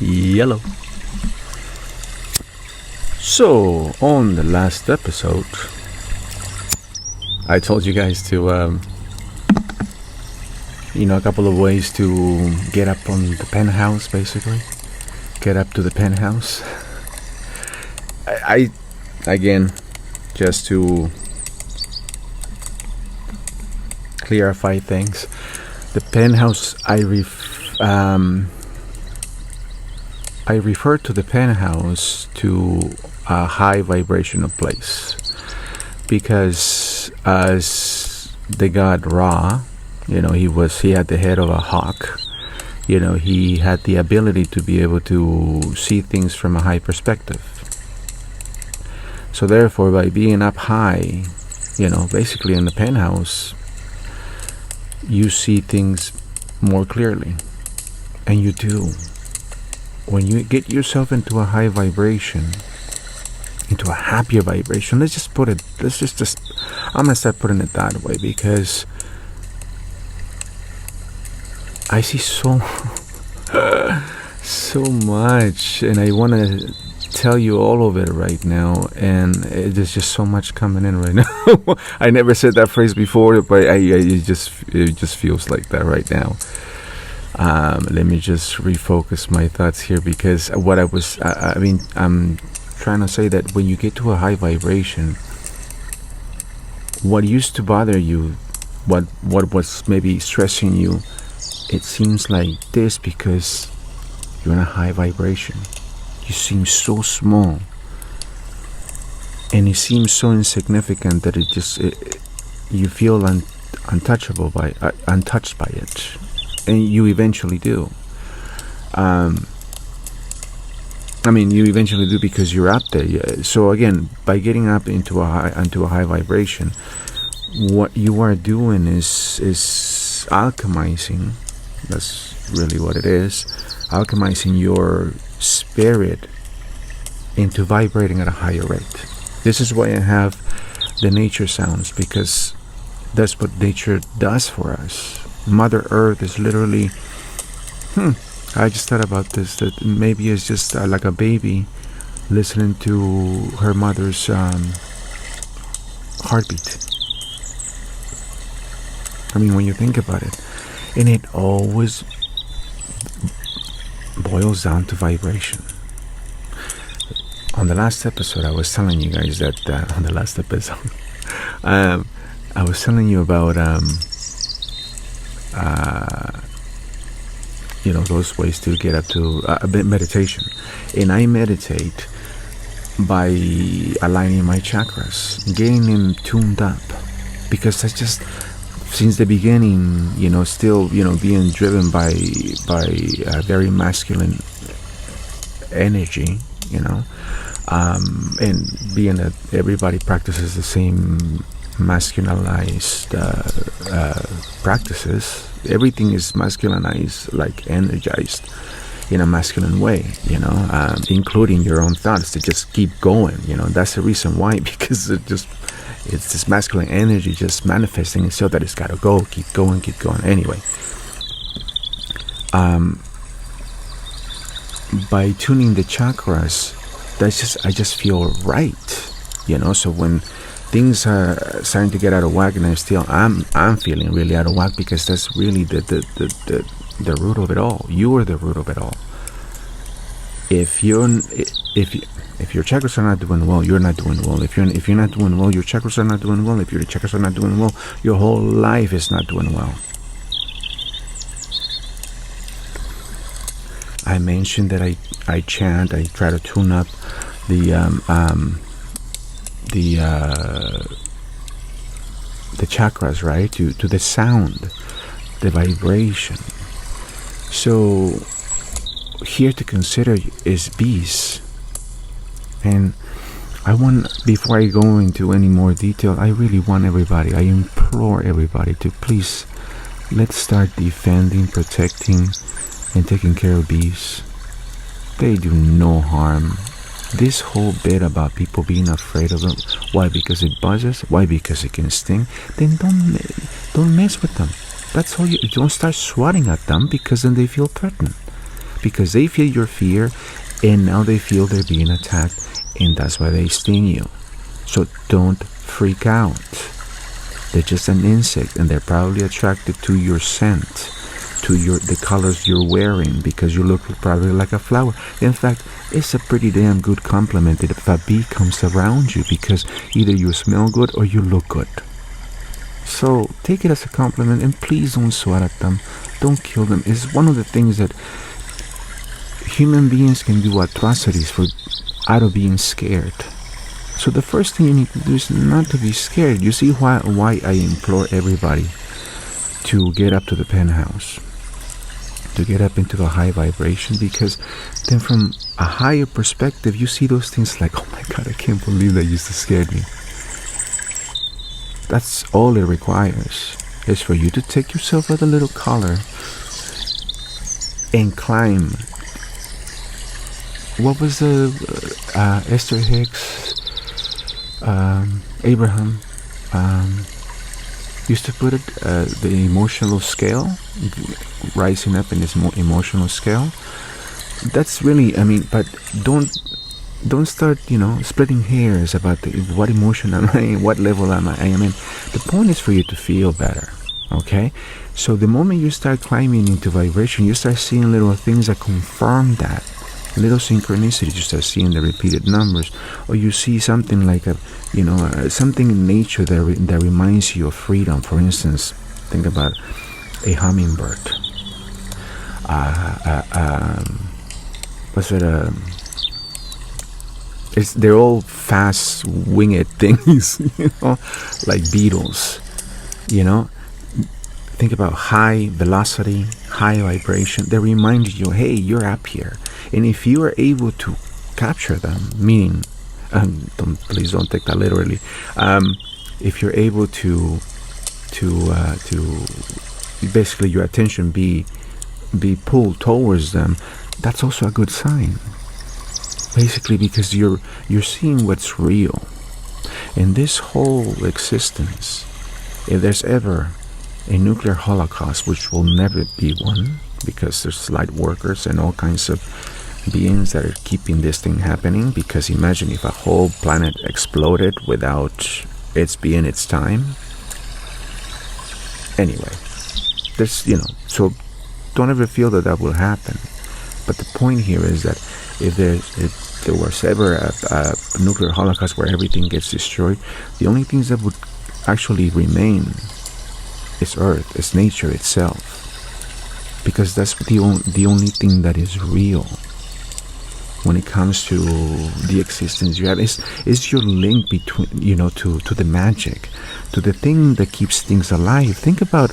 Yellow. So, on the last episode, I told you guys to, a couple of ways to get up on the penthouse, basically. Get up to the penthouse. I again, just to clarify things, the penthouse, I refer to the penthouse to a high vibrational place, because as the god Ra, he had the head of a hawk. He had the ability to be able to see things from a high perspective. So therefore, by being up high, basically in the penthouse, you see things more clearly. And you do. When you get yourself into a high vibration, into a happier vibration, I'm going to start putting it that way, because I see so much, and I want to tell you all of it right now, and there's just so much coming in right now. I never said that phrase before, but it just feels like that right now. Let me just refocus my thoughts here, because what I'm trying to say that when you get to a high vibration, what used to bother you, what was maybe stressing you, it seems like this because you're in a high vibration. You seem so small, and it seems so insignificant that you feel untouched by it, and you eventually do. You eventually do because you're up there. So again, by getting up into a high vibration, what you are doing is alchemizing. That's really what it is. Alchemizing your spirit into vibrating at a higher rate. This is why I have the nature sounds, because that's what nature does for us. Mother Earth is literally, I just thought about this, that maybe it's just like a baby listening to her mother's heartbeat. When you think about it, and it always boils down to vibration. On the last episode, I was telling you guys that I was telling you about those ways to get up to a bit meditation, and I meditate by aligning my chakras, getting them tuned up, because that's just since the beginning, still, being driven by a very masculine energy, and being that everybody practices the same masculinized practices. Everything is masculinized, like energized in a masculine way, including your own thoughts to just keep going. That's the reason why, because it's this masculine energy just manifesting so that it's got to go, keep going. Anyway, by tuning the chakras, I just feel right, so when things are starting to get out of whack, and I'm feeling really out of whack, because that's really the root of it all. You are the root of it all. If your chakras are not doing well, you're not doing well. If you're not doing well, your chakras are not doing well. If your chakras are not doing well, your whole life is not doing well. I mentioned that I chant. I try to tune up the chakras, right, to the sound, the vibration. So here to consider is bees. And before I go into any more detail, I really want everybody, I implore everybody to please, let's start defending, protecting, and taking care of bees. They do no harm. This whole bit about people being afraid of them, why? Because it buzzes? Why? Because it can sting? Then don't mess with them. That's all. You don't start swatting at them, because then they feel threatened. because they feel your fear, and now they feel they're being attacked, and that's why they sting you. So don't freak out. They're just an insect, and they're probably attracted to your scent, to the colors you're wearing, because you look probably like a flower. In fact, it's a pretty damn good compliment if a bee comes around you, because either you smell good or you look good. So take it as a compliment, and please don't swat at them. Don't kill them. It's one of the things that human beings can do atrocities for out of being scared. So the first thing you need to do is not to be scared. You see why I implore everybody to get up to the penthouse, to get up into a high vibration, because then from a higher perspective you see those things like, oh my God, I can't believe that used to scare me. That's all it requires, is for you to take yourself with a little collar and climb. What was the Esther Hicks, Abraham used to put it, the emotional scale, rising up in this emotional scale. That's really, but don't start, splitting hairs about what emotion am I, what level am I in. The point is for you to feel better, okay? So the moment you start climbing into vibration, you start seeing little things that confirm that. Little synchronicities, you start seeing the repeated numbers, or you see something like something in nature that reminds you of freedom. For instance, think about a hummingbird. They're all fast winged things, like beetles. Think about high velocity, high vibration. They remind you, hey, you're up here. And if you are able to capture them, meaning, please don't take that literally. If you're able to basically your attention be pulled towards them, that's also a good sign. Basically, because you're seeing what's real. In this whole existence, if there's ever a nuclear holocaust, which will never be one, because there's light workers and all kinds of beings that are keeping this thing happening, because imagine if a whole planet exploded without its being its time. Anyway, there's, so don't ever feel that will happen. But the point here is that if there was ever a nuclear holocaust where everything gets destroyed, the only things that would actually remain is Earth, is nature itself, because that's the only thing that is real when it comes to the existence you have. Is your link between, to the magic, to the thing that keeps things alive. Think about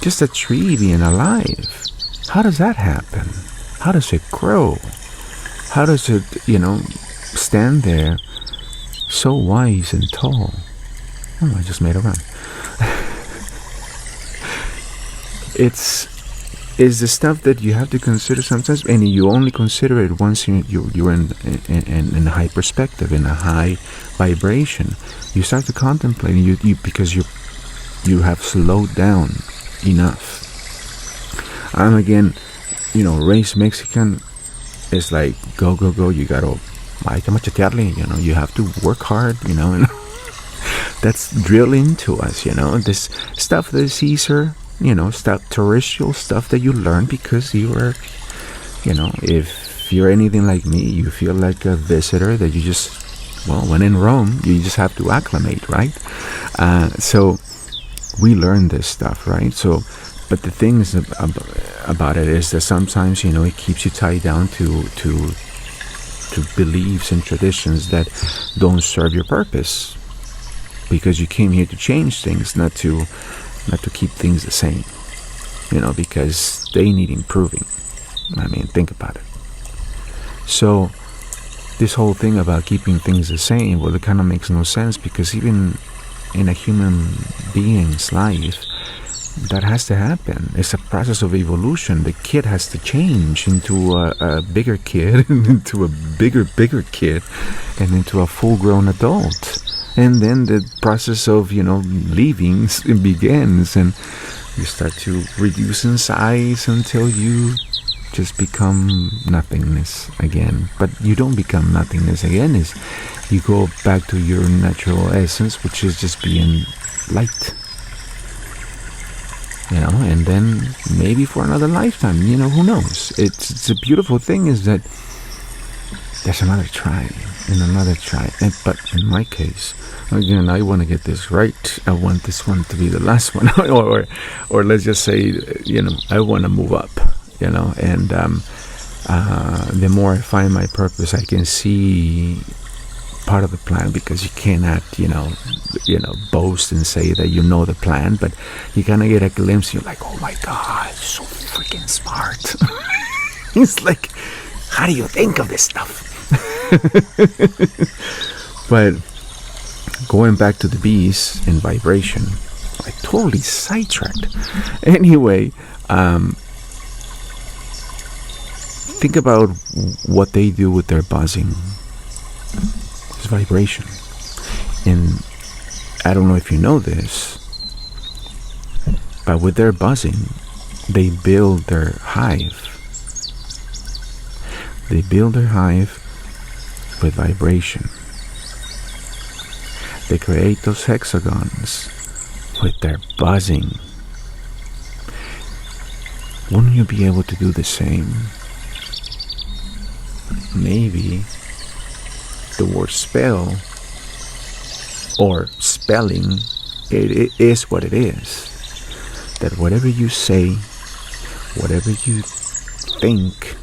just a tree being alive. How does that happen? How does it grow? How does it, stand there so wise and tall? Oh, I just made a run. It's the stuff that you have to consider sometimes, and you only consider it once you're in a high perspective, in a high vibration. You start to contemplate, you because you have slowed down enough. I'm again, raised Mexican. It's like go. You gotta, hay que machetearle. You have to work hard. And that's drilled into us. This stuff that is easier. Stuff, terrestrial stuff that you learn because you are, if you're anything like me, you feel like a visitor that you just, when in Rome, you just have to acclimate, right? So we learn this stuff, right? So, but the thing is about it is that sometimes, it keeps you tied down to beliefs and traditions that don't serve your purpose, because you came here to change things, not to keep things the same, because they need improving. Think about it. So this whole thing about keeping things the same, it kind of makes no sense, because even in a human being's life, that has to happen. It's a process of evolution. The kid has to change into a bigger kid, into a bigger kid, and into a full-grown adult. And then the process of, leaving begins, and you start to reduce in size until you just become nothingness again. But you don't become nothingness again. Is you go back to your natural essence, which is just being light. And then maybe for another lifetime, who knows? It's a beautiful thing is that there's another try and another try. But in my case, again, I want to get this right. I want this one to be the last one, or let's just say, I want to move up, and the more I find my purpose, I can see part of the plan, because you cannot, boast and say that you know the plan, but you kind of get a glimpse. You're like, oh my God, so freaking smart. It's like, how do you think of this stuff? But going back to the bees and vibration, I totally sidetracked. Anyway, think about what they do with their buzzing. It's vibration. And I don't know if you know this, but with their buzzing, they build their hive. They build their hive with vibration. They create those hexagons with their buzzing. Wouldn't you be able to do the same? Maybe the word spell or spelling, it is what it is. That whatever you say, whatever you think,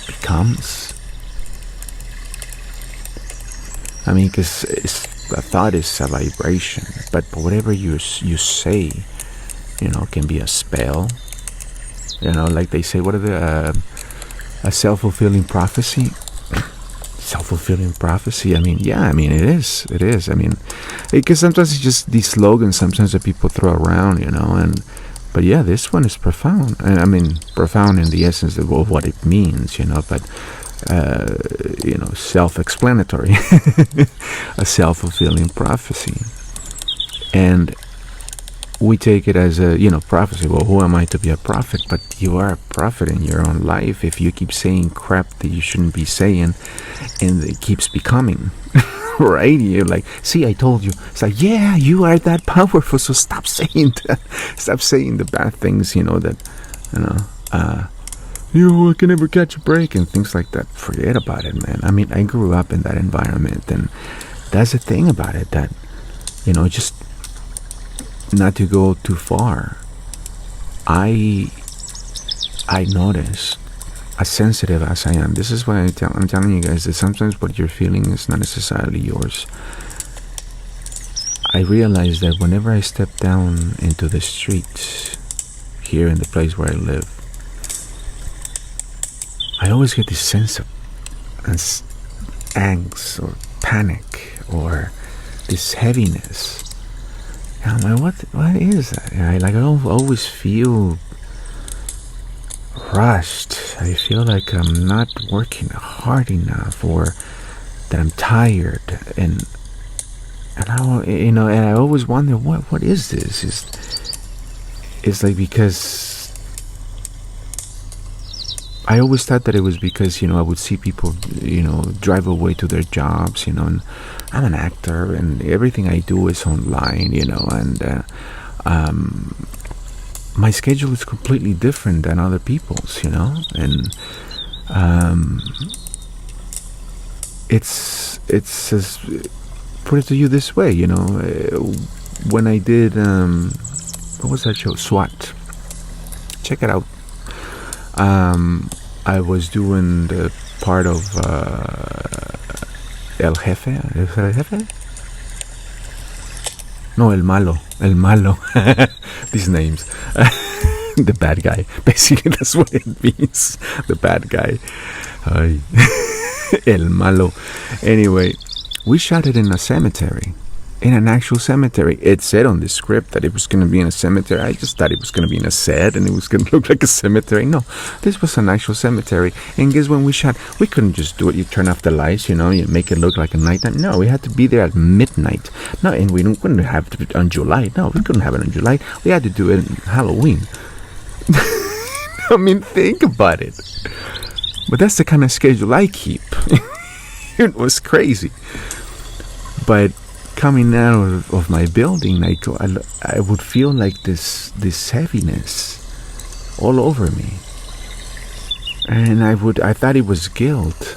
becomes. I mean, because a thought is a vibration, but whatever you say, can be a spell. Like they say, what are the a self-fulfilling prophecy? Self-fulfilling prophecy. It is. It is. Because sometimes it's just these slogans sometimes that people throw around, but yeah, this one is profound. Profound in the essence of what it means, but self-explanatory. A self-fulfilling prophecy. And we take it as a, prophecy. Well, who am I to be a prophet? But you are a prophet in your own life if you keep saying crap that you shouldn't be saying, and it keeps becoming. Right? You're like, see, I told you. It's like, yeah, you are that powerful, so stop saying that. Stop saying the bad things, I can never catch a break and things like that. Forget about it, man. I grew up in that environment, and that's the thing about it, that, just not to go too far. I notice, as sensitive as I am, this is why I'm telling you guys that sometimes what you're feeling is not necessarily yours. I realize that whenever I step down into the streets here in the place where I live, I always get this sense of angst or panic or this heaviness. And I'm like, what is that? I don't always feel rushed. I feel like I'm not working hard enough, or that I'm tired, and I always wonder what is this? It's like, because I always thought that it was because I would see people drive away to their jobs, and I'm an actor and everything I do is online, and my schedule is completely different than other people's, and it's as, put it to you this way, when I did what was that show, SWAT, check it out. I was doing the part of El Jefe. ¿Es El Jefe? No, El Malo. These names. The bad guy. Basically, that's what it means. The bad guy. El Malo. Anyway, we shot it in a cemetery. In an actual cemetery. It said on the script that it was going to be in a cemetery. I just thought it was going to be in a set and it was going to look like a cemetery. No, this was an actual cemetery. And guess when we shot, we couldn't just do it. You turn off the lights, you make it look like a nighttime. No, we had to be there at midnight. No, and we couldn't have it on July. No, we couldn't have it on July. We had to do it on Halloween. I mean, think about it. But that's the kind of schedule I keep. It was crazy. But coming out of my building, like I would feel like this heaviness all over me, and I thought it was guilt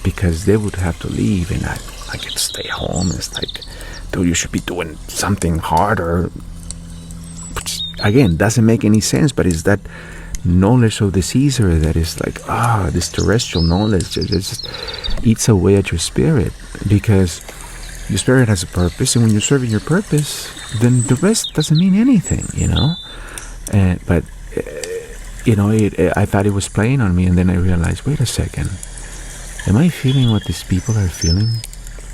because they would have to leave, and I could stay home. It's like, dude, you should be doing something harder. Which, again, doesn't make any sense, but it's that knowledge of the Caesar that is like, this terrestrial knowledge that just eats away at your spirit, because your spirit has a purpose, and when you're serving your purpose, then the rest doesn't mean anything, but I thought it was playing on me, and then I realized, wait a second, am I feeling what these people are feeling?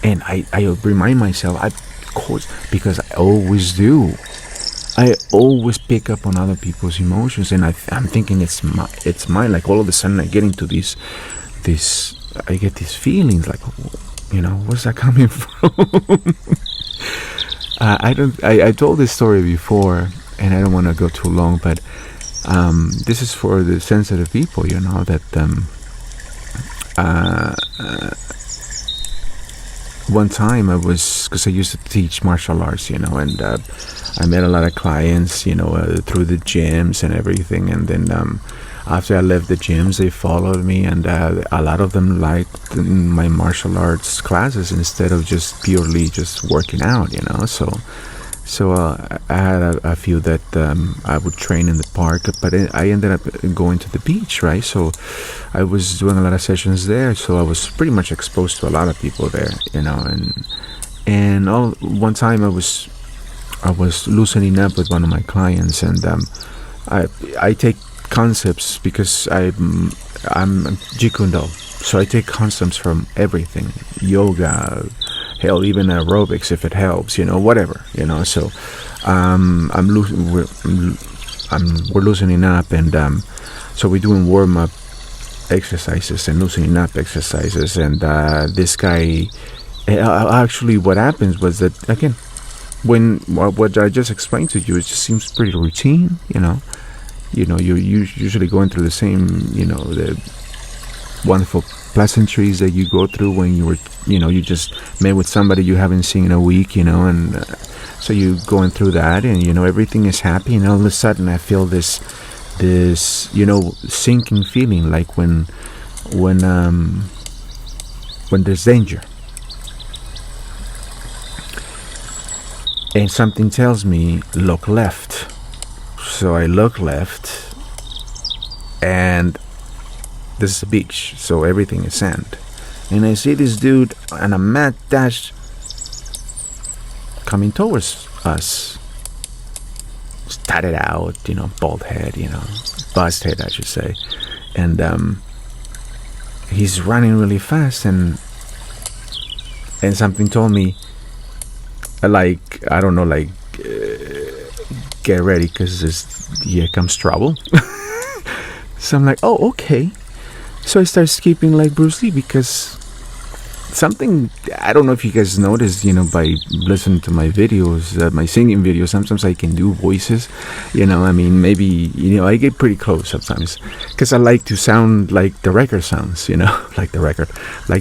And I remind myself, of course, because I always do. I always pick up on other people's emotions, and I'm thinking it's mine. Like, all of a sudden I get into I get these feelings like, where's that coming from? I told this story before, and I don't want to go too long, but this is for the sensitive people, that one time because I used to teach martial arts, and I met a lot of clients, through the gyms and everything, and then after I left the gyms, they followed me, and a lot of them liked my martial arts classes instead of just purely just working out, So I had a few that I would train in the park, but I ended up going to the beach, right? So I was doing a lot of sessions there, so I was pretty much exposed to a lot of people there, and one time I was loosening up with one of my clients, and I take concepts because I'm Jikundo, so I take concepts from everything, yoga, hell, even aerobics if it helps, whatever, So we're loosening up, and so we're doing warm up exercises and loosening up exercises, and this guy, actually, what happens was that, again, when what I just explained to you, it just seems pretty routine, you're usually going through the same, the wonderful pleasantries that you go through when you just met with somebody you haven't seen in a week, and so you going through that, and everything is happy, and all of a sudden I feel this sinking feeling, like when there's danger, and something tells me look left. So I look left, and this is a beach, so everything is sand. And I see this dude on a mad dash coming towards us. Tatted out, bald head, bust head, I should say. And he's running really fast, and something told me, like, I don't know, like, get ready, because here comes trouble. So I'm like, oh, okay. So I start skipping like Bruce Lee, because something, I don't know if you guys noticed, by listening to my videos, my singing videos, sometimes I can do voices, maybe, I get pretty close sometimes, because I like to sound like the record sounds, like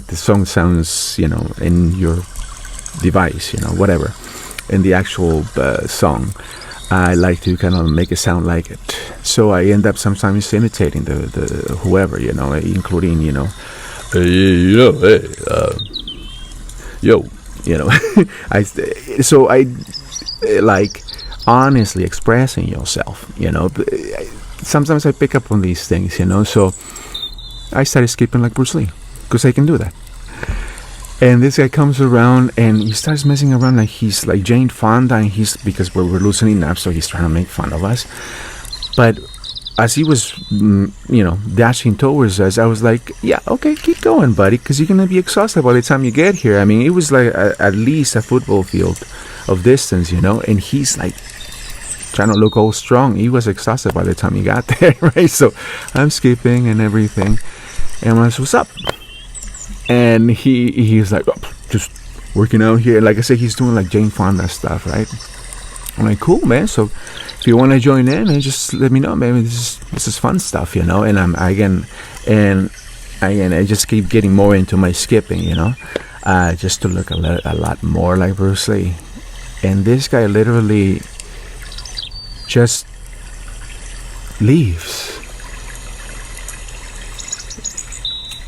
the song sounds, in your device, whatever, in the actual song. I like to kind of make it sound like it. So I end up sometimes imitating the whoever, including, I like honestly expressing yourself, Sometimes I pick up on these things, so I started skipping like Bruce Lee, because I can do that. And this guy comes around, and he starts messing around like he's like Jane Fonda, and because we're loosening up, so he's trying to make fun of us. But as he was, dashing towards us, I was like, yeah, okay, keep going, buddy, because you're going to be exhausted by the time you get here. I mean, it was like at least a football field of distance, and he's like trying to look all strong. He was exhausted by the time he got there, right? So I'm skipping and everything, and I said, what's up? And he's like, oh, just working out here. Like I said, he's doing like Jane Fonda stuff, right? I'm like, cool, man. So if you want to join in, man, just let me know, man. This is fun stuff, you know. And I just keep getting more into my skipping, you know, just to look a lot more like Bruce Lee. And this guy literally just leaves.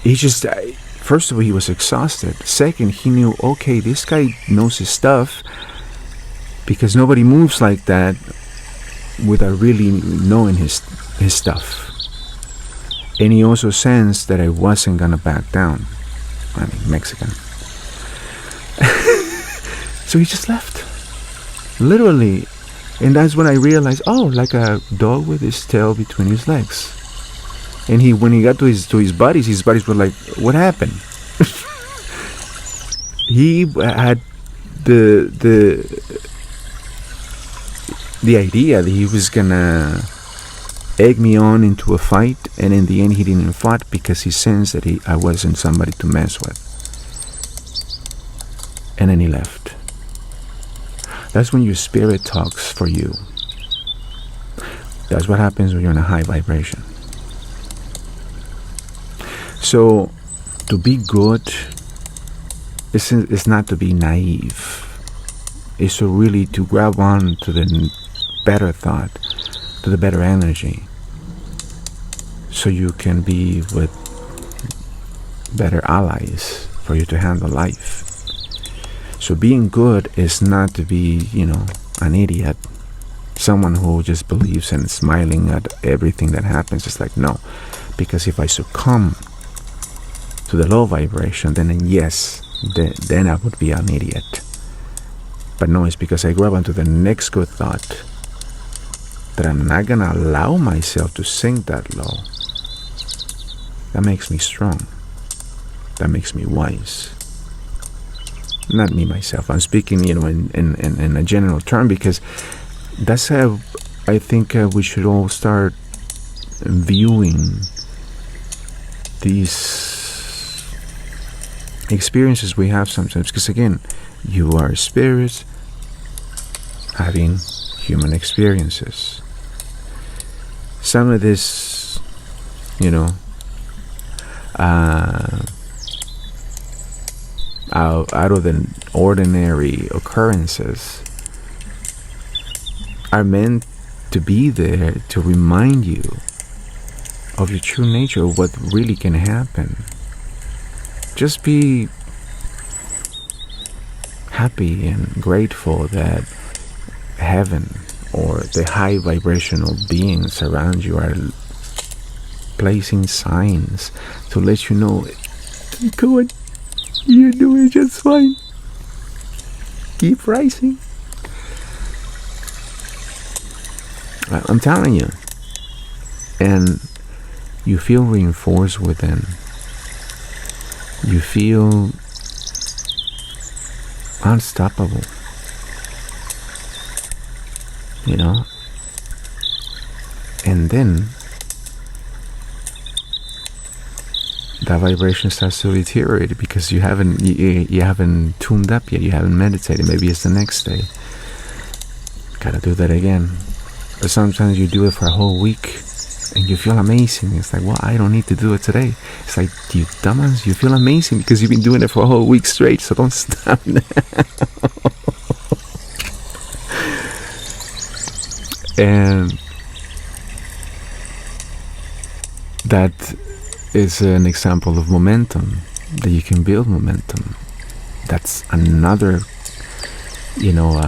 He just, first of all, he was exhausted. Second, he knew, okay, this guy knows his stuff, because nobody moves like that without really knowing his stuff. And he also sensed that I wasn't gonna back down. I mean, Mexican. So he just left. Literally. And that's when I realized, oh, like a dog with his tail between his legs. And when he got to his buddies were like, what happened? He had the idea that he was gonna egg me on into a fight, and in the end he didn't fight because he sensed that I wasn't somebody to mess with. And then he left. That's when your spirit talks for you. That's what happens when you're in a high vibration. So to be good is not to be naive. It's to really to grab on to the better thought, to the better energy, so you can be with better allies for you to handle life. So being good is not to be, you know, an idiot, someone who just believes and smiling at everything that happens. It's like, no, because if I succumb to the low vibration, then yes, then I would be an idiot. But no, it's because I grab onto the next good thought that I'm not gonna allow myself to sink that low. That makes me strong. That makes me wise. Not me myself. I'm speaking, you know, in a general term, because that's how I think we should all start viewing these experiences we have sometimes. Because again, you are spirits having human experiences. Some of this, you know, out of the ordinary occurrences are meant to be there to remind you of your true nature, of what really can happen. Just be happy and grateful that heaven or the high vibrational beings around you are placing signs to let you know, go on, you're doing just fine. Keep rising. I'm telling you. And you feel reinforced within. You feel unstoppable. You know? And then that vibration starts to deteriorate because you haven't tuned up yet. You haven't meditated. Maybe it's the next day. Gotta do that again. But sometimes you do it for a whole week and you feel amazing. It's like, well, I don't need to do it today. It's like, you dumbass, you feel amazing because you've been doing it for a whole week straight, so don't stop now. And that is an example of momentum, that you can build momentum. That's another, you know,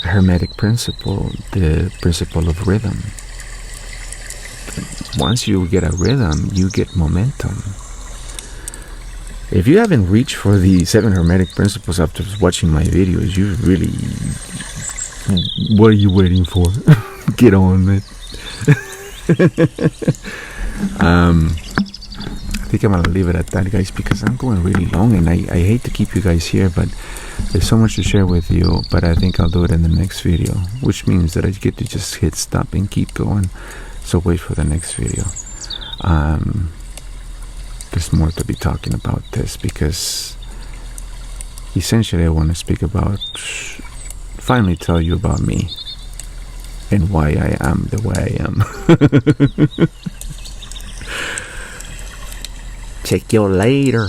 hermetic principle, the principle of rhythm. Once you get a rhythm, you get momentum. If you haven't reached for the 7 hermetic principles after watching my videos, you really, what are you waiting for? Get on, man. I think I'm gonna leave it at that, guys, because I'm going really long and I hate to keep you guys here, but there's so much to share with you. But I think I'll do it in the next video, which means that I get to just hit stop and keep going. So wait for the next video. There's more to be talking about this, because essentially I want to speak about finally tell you about me and why I am the way I am. Check you later.